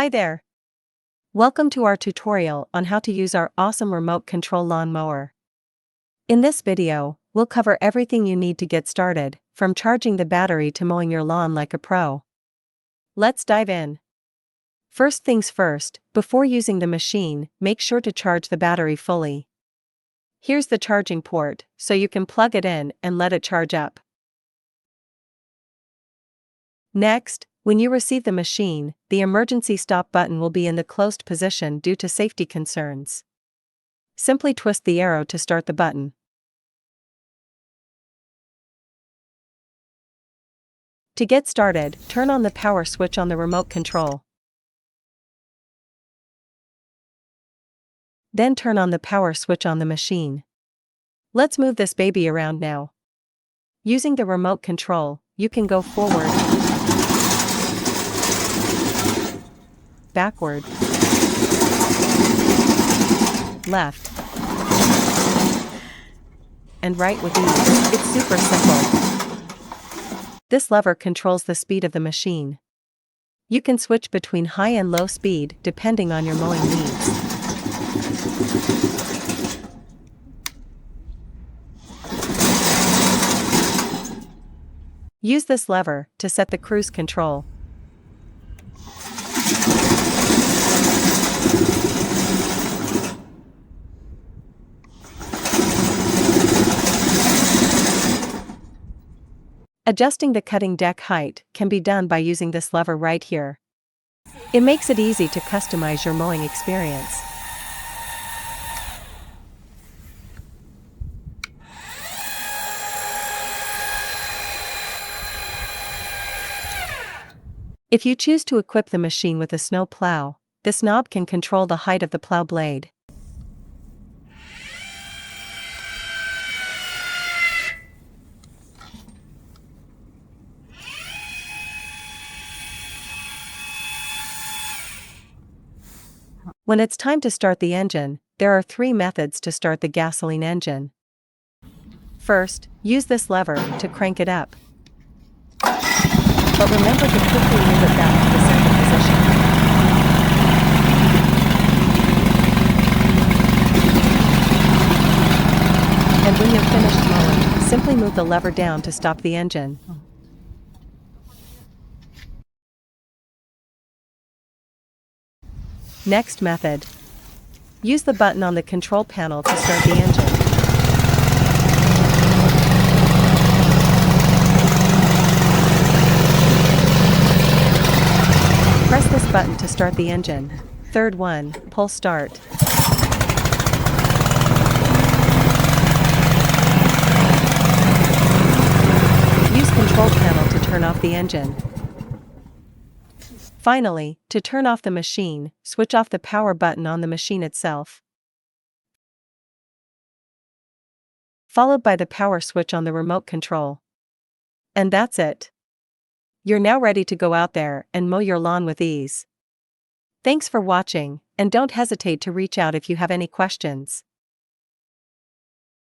Hi there. Welcome to our tutorial on how to use our awesome remote control lawn mower. In this video, we'll cover everything you need to get started, from charging the battery to mowing your lawn like a pro. Let's dive in. First things first, before using the machine, make sure to charge the battery fully. Here's the charging port, so you can plug it in and let it charge up. Next, when you receive the machine, the emergency stop button will be in the closed position due to safety concerns. Simply twist the arrow to start the button. To get started, turn on the power switch on the remote control. Then turn on the power switch on the machine. Let's move this baby around now. Using the remote control, you can go forward, backward, left, and right with ease. It's super simple. This lever controls the speed of the machine. You can switch between high and low speed depending on your mowing needs. Use this lever to set the cruise control. Adjusting the cutting deck height can be done by using this lever right here. It makes it easy to customize your mowing experience. If you choose to equip the machine with a snow plow, this knob can control the height of the plow blade. When it's time to start the engine, there are 3 methods to start the gasoline engine. First, use this lever to crank it up. But remember to quickly move it back to the center position. And when you're finished mowing, simply move the lever down to stop the engine. Next method. Use the button on the control panel to start the engine. Press this button to start the engine. Third one, pull start. Use control panel to turn off the engine. Finally, to turn off the machine, switch off the power button on the machine itself, followed by the power switch on the remote control. And that's it. You're now ready to go out there and mow your lawn with ease. Thanks for watching, and don't hesitate to reach out if you have any questions.